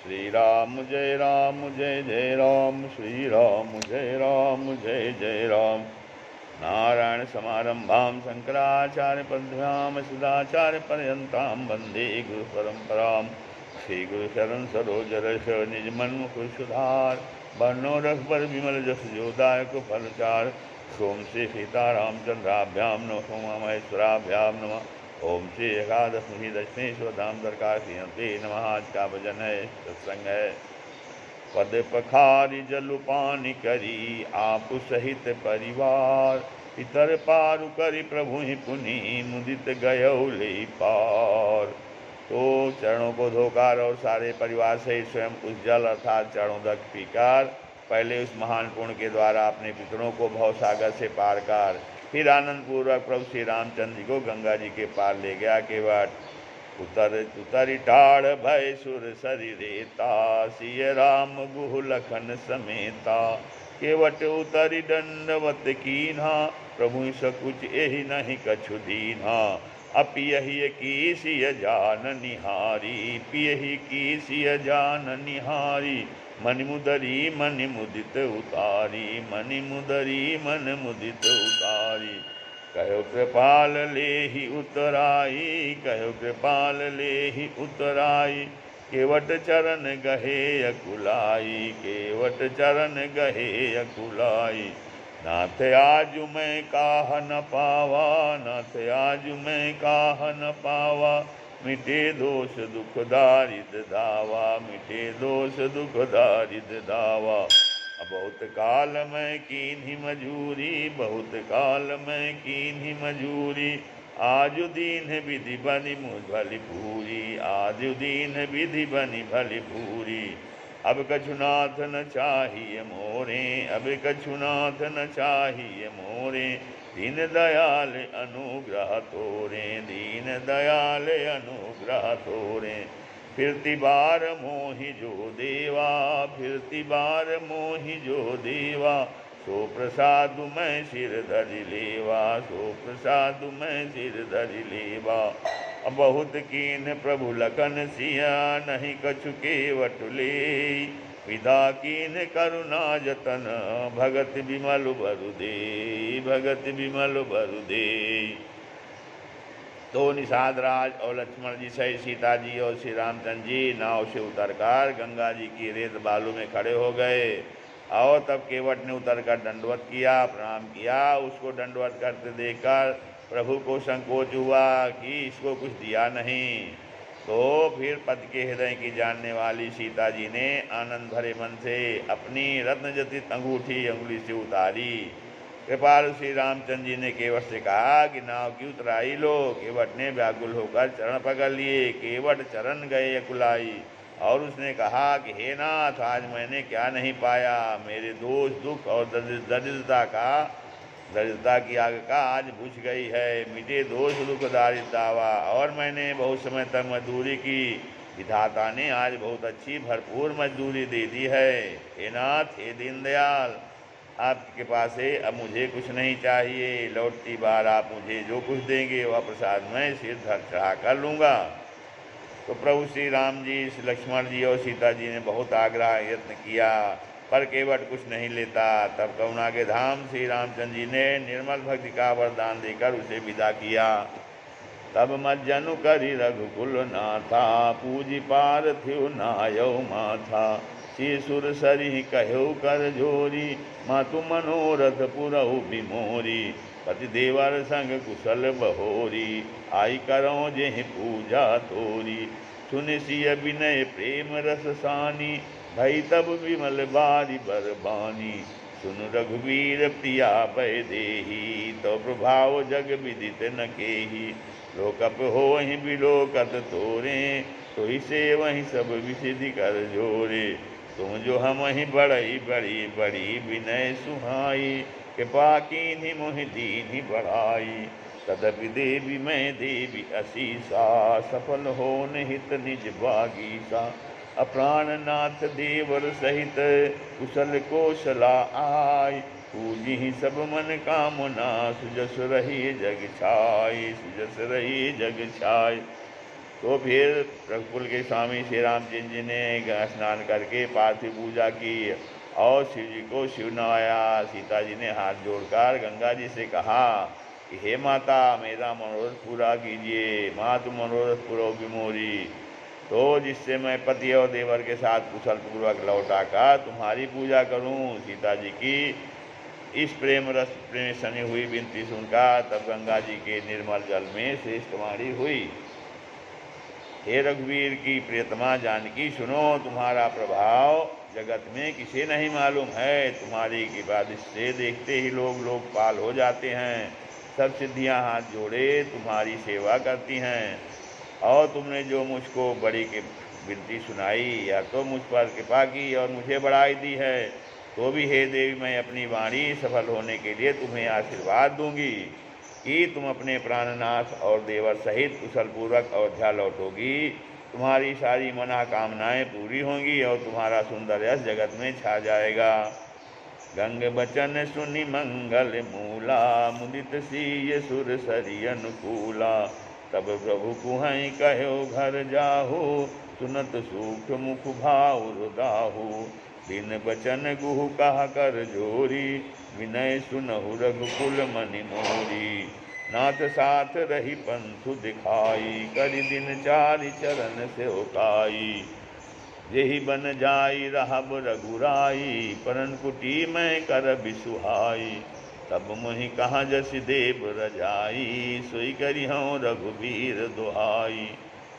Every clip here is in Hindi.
श्री राम जय जय राम, श्री राम जय जय राम। नारायण समारंभां शंकराचार्य मध्यमाम् सदाचार्य पर्यन्तां वन्दे गुरु परंपरां। श्री गुरु शरण सरोज रस निज मन मुकुर सुधार, बरनो रघुबर विमल जस जोदायक फलचार। सोम श्री सीताराम चंद्राभ्याम नमो महेश्वराभ्यां नमः। ओम श्री एकादशी दक्षिणेश्वर धाम दरकार नमः। आज का भजन है, सत्संग है। पद पखारी जलु पानी करी, आप सहित परिवार। इतर पारु करी प्रभु ही पुनि, मुदित गयो ले पार। तो चरणों को धोकर और सारे परिवार से स्वयं उस जल अर्थात चरणों तक पीकर पहले उस महान पुण्य के द्वारा अपने पितरों को भवसागर से पार कर फिर आनंद पूर्वक प्रभु श्री रामचंद्र जी को गंगा जी के पार ले गया। केवट उतरी टाढ़ भय सुर सरी रेता, सिय राम गुहु लखन समेता। केवट उतरी दंडवत कीन्हा, प्रभु सकुच एहि नहीं कछु दीन्हा। अपियहि की सिय जान निहारी, पियहि की सिय जान निहारी। मनि मुदरी मन मुदित उतारी, मनि मुदरी मन मुदित उतारी। कहो कृपाल लेहि उतराई, कहो कृपाल लेहि उतराई। केवट चरण गहे अकुलाई, केवट चरण गहे अकुलाई। नाथ आज मैं काह न पावा, नाथ आज मैं काह न पावा। मिटे दोष दुख दारिद दावा, मिटे दोष दुख दारिद दावा। बहुत काल मैं कीन्ही मजूरी, बहुत काल मैं कीन्ही मजूरी। आज दीन विधि बनी मुझ भली पूरी, आज दीन विधि बनी भली पूरी। अब कछुनाथ न चाहिए मोरे, अब कछुनाथ न चाहिए मोरे। दीन दयाल अनुग्रह तोरे, दीन दयाल अनुग्रह तोरे। फिरती बार मोहि जो देवा, फिरती बार मोहि जो देवा। सो प्रसाद मैं सिर धरि लेवा, सो प्रसाद मैं सिर धरि लेवा। बहुत कीन प्रभु लखन सिया, नहीं कछु केवट ले। विधा कीन करुणा जतन, भगत बिमल बरु दे, भगत बिमल बरु दे। तो निषाद राज और लक्ष्मण जी सहित सीता जी और श्री रामचंद्र जी नाव से उतरकर गंगा जी की रेत बालू में खड़े हो गए। और तब केवट ने उतरकर दंडवत किया, प्रणाम किया। उसको दंडवत करते देखकर प्रभु को संकोच हुआ कि इसको कुछ दिया नहीं। तो फिर पति के हृदय की जानने वाली सीता जी ने आनंद भरे मन से अपनी रत्नजटित अंगूठी अंगुली से उतारी। कृपालु श्री रामचंद्र जी ने केवट से कहा कि नाव की उतराई लो। केवट ने व्याकुल होकर चरण पकड़ लिए। केवट चरण गए अकुलाई और उसने कहा कि हे नाथ, आज मैंने क्या नहीं पाया। मेरे दोष दुख और दरिद्रता की आग का आज बुझ गई है। मिटे दोष दुख दारिद्रता, और मैंने बहुत समय तक मजदूरी की। विधाता ने आज बहुत अच्छी भरपूर मजदूरी दे दी है। हे नाथ, हे दीनदयाल, आपके पास से अब मुझे कुछ नहीं चाहिए। लौटती बार आप मुझे जो कुछ देंगे वह प्रसाद मैं सिर धर चढ़ा कर लूँगा। तो प्रभु श्री राम जी, लक्ष्मण जी और सीता जी ने बहुत आग्रह यत्न किया, पर केवट कुछ नहीं लेता। तब करुणा के धाम श्री रामचंद्र जी ने निर्मल भक्ति का वरदान देकर उसे विदा किया। तब मज्जनु करी रघुकुल नाथा, पूजी पार्थिव नायौ माथा। श्री सुर सरी कहो कर जोरी, मातु मनोरथ पुरहु बिमोरी। पति देवर संग कुशल बहोरी, आई करो जेहि पूजा तोरी। सुन सिय विनय प्रेम रस सानी, भई तब विमल बारी बरबानी। सुन रघुवीर प्रिया भय देही, तो प्रभाव जग विदित न केही। लोकप होहि बिलोकत तोरे, तो से वहीं सब विसिधि कर जोरे। तुम जो हम ही बड़ई बड़ी बड़ी विनय सुहाई, कृपा कीन्ही मोहि दीन्ही बढ़ाई। तदपि देवी मैं देवी असीसा, सफल हो निहित निज बागीसा। अप्राण नाथ देवर सहित, कुशल कौशला आय। पूजी सब मन कामना, सुजस रही जग छाय, सुजस रही जग छाय। तो फिर रघुकुल के स्वामी श्री रामचंद्र जी ने स्नान करके पार्थिव पूजा की और शिव जी को शिव नवाया। सीता जी ने हाथ जोड़कर गंगा जी से कहा कि हे माता, मेरा मनोरथ पूरा कीजिए, माँ तुम मनोरथ पूरा विमोरी, तो जिससे मैं पति और देवर के साथ कुशल पूर्वक लौटाकर तुम्हारी पूजा करूं। सीता जी की इस प्रेम रस में सनी हुई विनती सुनकर तब गंगा जी के निर्मल जल में श्रेष्ठ वाणी हुई, हे रघुवीर की प्रियतमा जानकी, सुनो, तुम्हारा प्रभाव जगत में किसे नहीं मालूम है। तुम्हारी कृपा से देखते ही लोग लोकपाल हो जाते हैं। सब सिद्धियां हाथ जोड़े तुम्हारी सेवा करती हैं। और तुमने जो मुझको बड़ी विनती सुनाई, या तो मुझ पर कृपा की और मुझे बढ़ाई दी है, तो भी हे देवी, मैं अपनी वाणी सफल होने के लिए तुम्हें आशीर्वाद दूंगी कि तुम अपने प्राणनाथ और देवर सहित कुशल पूर्वक अयोध्या लौटोगी। तुम्हारी सारी मनोकामनाएं पूरी होंगी और तुम्हारा सुंदर यश जगत में छा जाएगा। गंग बचन सुनि मंगल मूला, मुदित सीय सुर सरि अनुकूला। तब प्रभु कुहई कहो घर जाहु, सुनत सूक्ष्म मुख भाव रुदाहु। दिन बचन गुहु कहा कर जोरी, विनय सुनहु रघुकुल मनि मोरी। नाथ साथ रही पंथु दिखाई, करि दिन चारि चरण से उकाई। यही बन जाई रहब रघुराई, परन कुटी में कर बिसुहाई। तब मोहि कहा जस देव रजाई, सोई करी हूँ रघुवीर दुहाई।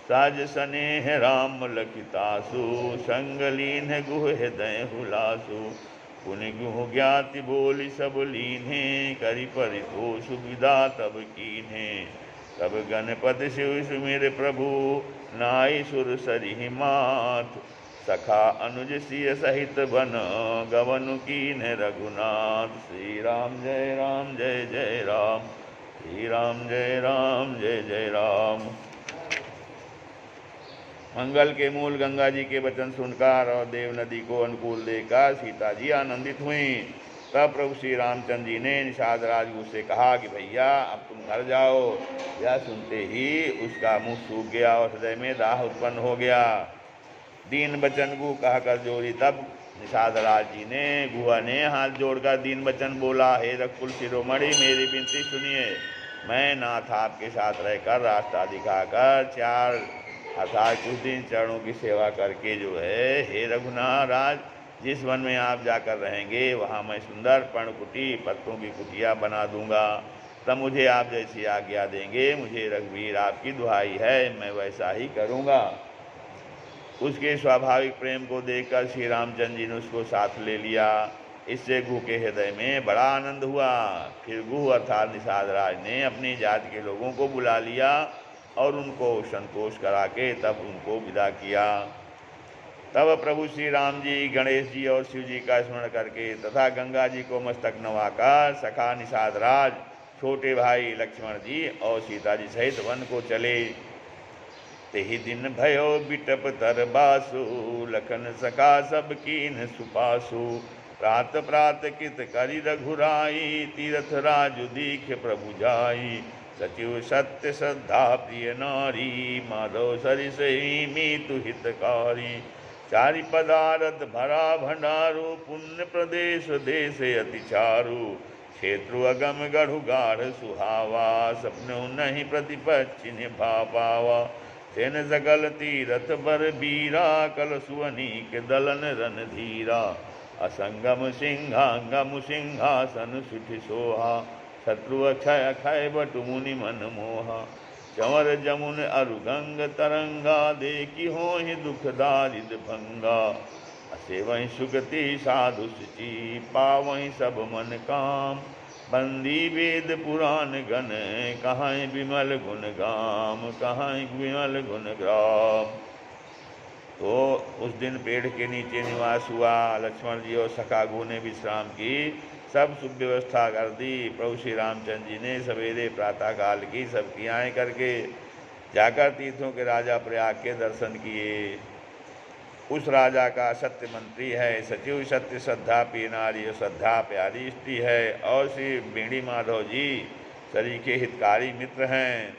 साज स्नेह राम लखितासु, संग लीन गुह हृदय हुलासु। पुनि गुह ज्ञाति बोली सब लीन्हे, करि परितोष विदा तब कीन्हे। तब गणपति शिव सुमिर प्रभु, नाई सुर सरिहि माथ। सखा अनुज सिय सहित बन, गवनु कीन रघुनाथ। श्री राम जय राम जय जय राम, श्री राम जय राम जय जय राम। मंगल के मूल गंगा जी के वचन सुनकर और देव नदी को अनुकूल देखकर सीता जी आनंदित हुई। तब प्रभु श्री रामचंद्र जी ने निषाद राजगुरु से कहा कि भैया अब तुम घर जाओ। यह सुनते ही उसका मुंह सूख गया और हृदय में दाह उत्पन्न हो गया। दीन बचन गु कहकर जोरी। तब निषाद राज जी ने गुहा ने हाथ जोड़कर दीन बचन बोला, हे रघुकुल शिरोमणि, मेरी विनती सुनिए। मैं नाथ आपके साथ रहकर रास्ता दिखाकर 4 अर्थात कुछ दिन चरणों की सेवा करके जो है, हे रघुनाथ राज, जिस वन में आप जाकर रहेंगे वहाँ मैं सुंदर पर्णकुटी पत्तों की कुटिया बना दूंगा। तब मुझे आप जैसी आज्ञा देंगे। मुझे रघुवीर आपकी दुहाई है, मैं वैसा ही करूँगा। उसके स्वाभाविक प्रेम को देखकर श्री रामचंद्र जी ने उसको साथ ले लिया। इससे गुह के हृदय में बड़ा आनंद हुआ। फिर गुह अर्थात निषाद राज ने अपनी जाति के लोगों को बुला लिया और उनको संतोष करा के तब उनको विदा किया। तब प्रभु श्री राम जी, गणेश जी और शिव जी का स्मरण करके तथा गंगा जी को मस्तक नवाकर सखा निषाद राज, छोटे भाई लक्ष्मण जी और सीता जी सहित वन को चले। तेहि दिन भयो बिटप तर बासु, लखन सखा सब कीन सुपासु। प्रात प्रात कित करि रघुराई, तीरथ राजु दीख प्रभु जाई। सचिव सत्य श्रद्धा प्रिय नारी, माधव सरिस मीतु हितकारी। चारि पदारथ भरा भंडारू, पुण्य प्रदेश देश अति चारु। क्षेत्रु अगम गढ़ु गाढ़ सुहावा, सपने नहीं प्रतिपक्षि निभा पावा। सेन सकल तीरथ बर बीरा, कल सुअनीक दलन रन धीरा। असंगम सिंहांगम सिंहासन सुठि सोहा, शत्रु अक्षय अक्षय बटु मुनि मन मोहा। चंवर जमुन अरु गंग तरंगा, देखी होहि दुख दारिद भंगा। असे वहीं सुगति साधु सुचि, पावहीं सब मन काम। बंदी वेद पुराण गण, कहाँ विमल गुण गाम, कहाँ विमल गुण ग्राम। तो उस दिन पेड़ के नीचे निवास हुआ। लक्ष्मण जी और सखा गु ने विश्राम की, सब सुख व्यवस्था कर दी। प्रभु श्री रामचंद्र जी ने सवेरे प्रातः काल की सब क्रियाएँ करके जाकर तीर्थों के राजा प्रयाग के दर्शन किए। उस राजा का सत्य मंत्री है, सचिव सत्य श्रद्धा प्रिय नारी, श्रद्धा प्यारी स्त्री है। और श्री बेणी माधव जी सरीखे हितकारी मित्र हैं।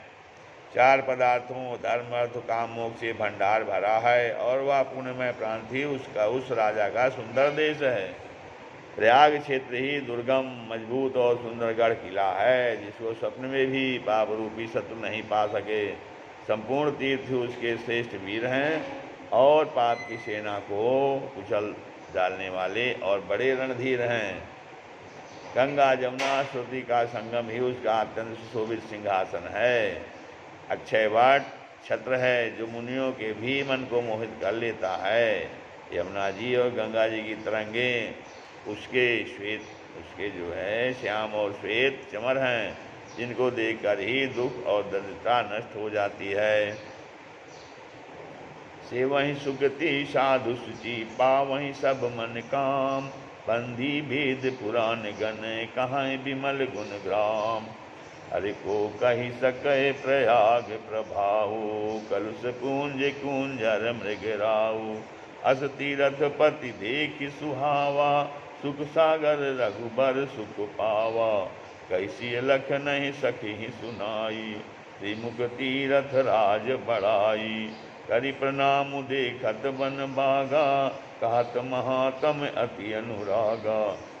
चार पदार्थों धर्म अर्थ काम मोक्ष से भंडार भरा है और वह पुण्यमय प्रांत ही उसका उस राजा का सुंदर देश है। प्रयाग क्षेत्र ही दुर्गम मजबूत और सुंदर गढ़ किला है जिसको स्वप्न में भी पाप रूपी शत्रु नहीं पा सके। संपूर्ण तीर्थ उसके श्रेष्ठ वीर हैं और पाप की सेना को कुचल डालने वाले और बड़े रणधीर हैं। गंगा जमुना श्रुति का संगम ही उसका अत्यंत सुशोभित सिंहासन है। अक्षय वट छत्र है जो मुनियों के भी मन को मोहित कर लेता है। यमुना जी और गंगा जी की तरंगे उसके जो है श्याम और श्वेत चमर हैं जिनको देखकर ही दुख और दरिद्रता नष्ट हो जाती है। से वहीं सुगति साधु सुचि पावहीं सब मन काम, बंदी भेद पुराण गण कहाँ विमल गुण ग्राम। हरि को कही सके प्रयाग प्रभाऊ, कलुष कुंज कुंजर मृगराऊ। अस तीरथ पति देखि सुहावा, सुख सागर रघुबर सुख पावा। कैसी लख नहीं सखी सुनाई, त्रिमुख तीरथ राज बढ़ाई। करि प्रणाम देखत बन बागा, कहत महात्म अति अनुरागा।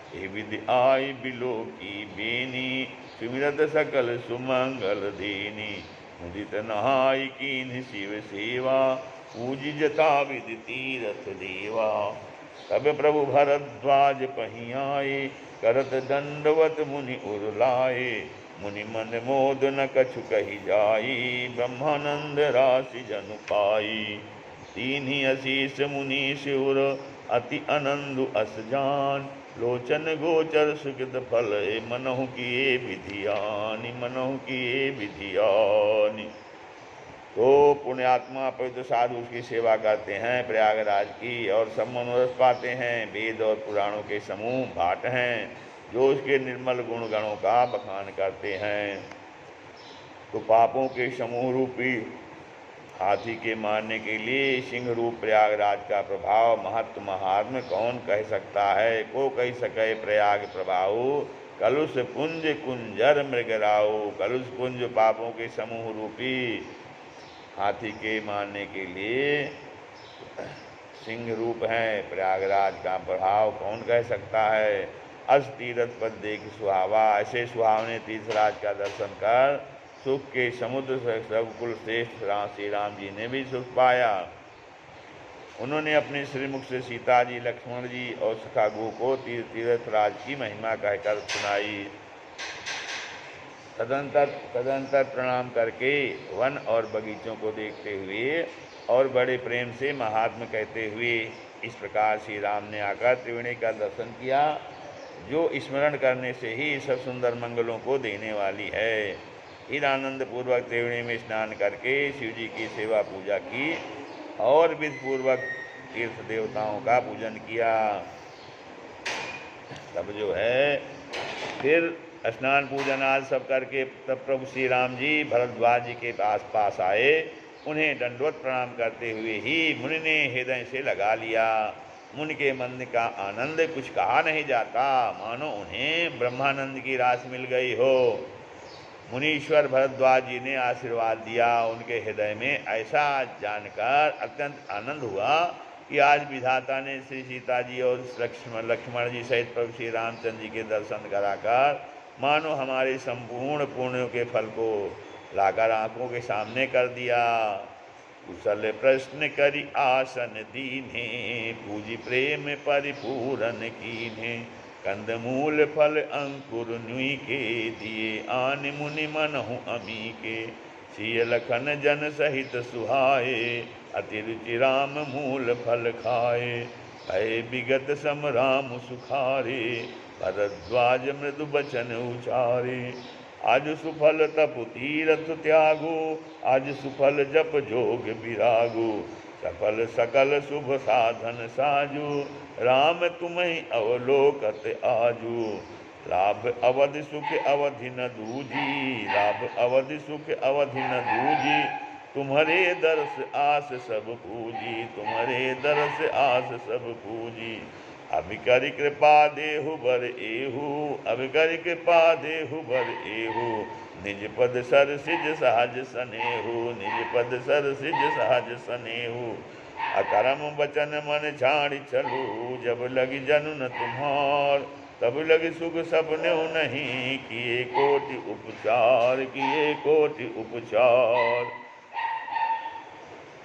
हे विधि आई बिलो की बेनी, सुमिरत सकल सुमंगल देनी। मुदित नहाई कीन्ह शिव सेवा, पूज जता विधि तीरथ देवा। तब प्रभु भरद्वाज पहीं आए, करत दंडवत मुनि उरलाए। मुनि मन मोद न कछु कही जाई, ब्रह्मानंद राशि जनु पाई। तीन्ही अशीष मुनि शिवर, अति आनंद अस जान। लोचन गोचर सुकृत फल, मनहु किए विधियानि, मनहु किए विधियानि। तो पुण्यात्मा पवित्र साधु उसकी सेवा करते हैं प्रयागराज की और सब मनोरथ पाते हैं। वेद और पुराणों के समूह भाट हैं जो उसके निर्मल गुण गणों का बखान करते हैं। तो पापों के समूह रूपी हाथी के मारने के लिए सिंह रूप प्रयागराज का प्रभाव महत्व महात्म कौन कह सकता है। को कह सके प्रयाग प्रभाव, कलुष कुंज कुंजर मृगराऊ। कलुष कुंज पापों के समूह रूपी हाथी के मारने के लिए सिंह रूप है। प्रयागराज का प्रभाव कौन कह सकता है। अस तीरथ पद देख सुहावा, ऐसे सुहावने तीर्थराज का दर्शन कर सुख के समुद्र रघुकुल श्रेष्ठ श्री राम जी ने भी सुख पाया। उन्होंने अपने श्रीमुख से सीता जी, लक्ष्मण जी और सखा गो को तीर्थराज की महिमा कहकर सुनाई। तदंतर प्रणाम करके वन और बगीचों को देखते हुए और बड़े प्रेम से महात्म कहते हुए इस प्रकार श्री राम ने आकर त्रिवेणी का दर्शन किया, जो स्मरण करने से ही सब सुंदर मंगलों को देने वाली है। फिर आनंद पूर्वक त्रिवेणी में स्नान करके शिव जी की सेवा पूजा की और विधि पूर्वक तीर्थ देवताओं का पूजन किया। तब जो है फिर स्नान पूजन आज सब करके तब प्रभु श्री राम जी भरद्वाज जी के पास आए। उन्हें दंडवत प्रणाम करते हुए ही मुनि ने हृदय से लगा लिया। मुनि के मन का आनंद कुछ कहा नहीं जाता, मानो उन्हें ब्रह्मानंद की राशि मिल गई हो। मुनीश्वर भरद्वाज जी ने आशीर्वाद दिया। उनके हृदय में ऐसा जानकर अत्यंत आनंद हुआ कि आज विधाता ने श्री सीता जी और लक्ष्मण जी सहित प्रभु श्री रामचंद्र जी के दर्शन कराकर मानो हमारे संपूर्ण पुण्यों के फल को लाकर आंखों के सामने कर दिया। कुशल प्रश्न करी आसन दीने, पूजी प्रेम परिपूरन कीन्हे। कंदमूल फल अंकुर नुई के, दिए आन मुनि मनहु अमी के। सिय लखन जन सहित सुहाए, अति रुचि राम मूल फल खाए। भय विगत सम राम सुखारे, भरद्वाज मृदु बचन उचारे। आज सुफल तप तीरथ त्यागो, आज सुफल जप जोग विरागो। सफल सकल शुभ साधन साजो, राम तुम्हें अवलोकत आजो। लाभ अवधि सुख अवधि न दूजी, लाभ अवधि सुख अवधि न दूजी। तुम्हारे दर्श आस सब पूजी, तुम्हारे दर्श आस सब पूजी। अब करि कृपा देहु बर एहू, अब करि कृपा देहु बर एहू, निज पद सर सिज सहज सनेहू, निज पद सर सिज सहज सनेहू। अकरम बचन मन छाड़ी चलू, जब लगी जनु न तुम्हार, तब लगी सुख सपने नहीं, किए कोटि उपचार, किए कोटि उपचार।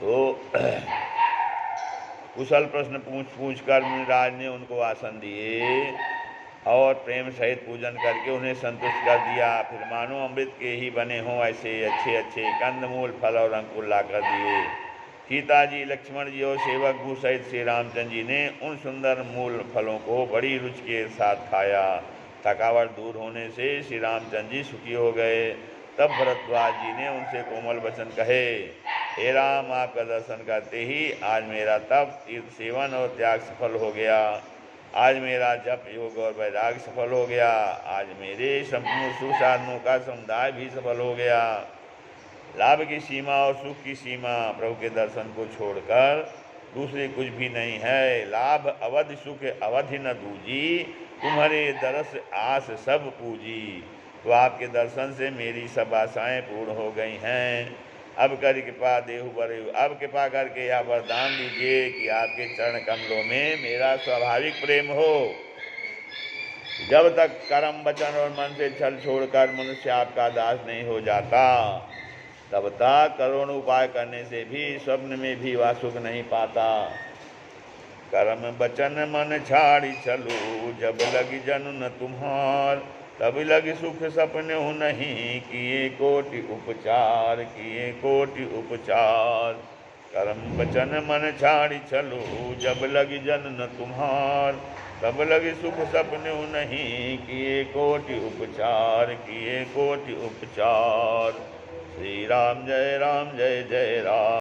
तो कुशल प्रश्न पूछ कर मुनिराज ने उनको आसन दिए और प्रेम सहित पूजन करके उन्हें संतुष्ट कर दिया। फिर मानो अमृत के ही बने हों ऐसे अच्छे अच्छे कंदमूल फल और अंकुर ला कर दिए। सीता जी, लक्ष्मण जी और सेवक भू सहित श्री रामचंद्र जी ने उन सुंदर मूल फलों को बड़ी रुचि के साथ खाया। थकावट दूर होने से श्री रामचंद्र जी सुखी हो गए। तब भरद्वाज जी ने उनसे कोमल वचन कहे, हे राम, आपका दर्शन करते ही आज मेरा तप, तीर्थ सेवन और त्याग सफल हो गया। आज मेरा जप, योग और वैराग्य सफल हो गया। आज मेरे संपूर्ण सुख साधनों का समुदाय भी सफल हो गया। लाभ की सीमा और सुख की सीमा प्रभु के दर्शन को छोड़कर दूसरे कुछ भी नहीं है। लाभ अवधि, सुख अवधि न दूजी, तुम्हारे दरस आस सब पूजी। तो आपके दर्शन से मेरी सब आशाएं पूर्ण हो गई हैं। अब कर कृपा देहु बरेहु, अब कृपा करके यह वरदान दीजिए कि आपके चरण कमलों में मेरा स्वाभाविक प्रेम हो। जब तक कर्म, वचन और मन से छल छोड़कर मनुष्य आपका दास नहीं हो जाता, तब तक करोड़ों उपाय करने से भी स्वप्न में भी वह सुख नहीं पाता। कर्म वचन मन छाड़ी चलो, जब लगी जनु न तुम्हार, तब लगी सुख सपने हो नहीं, किए कोटि उपचार, किए कोटि उपचार। कर्म वचन मन छाड़ी चलो, जब लगी जन न तुम्हार, तब लगी सुख सपने हो नहीं, किए कोटि उपचार, किए कोटि उपचार। श्री राम जय जय राम।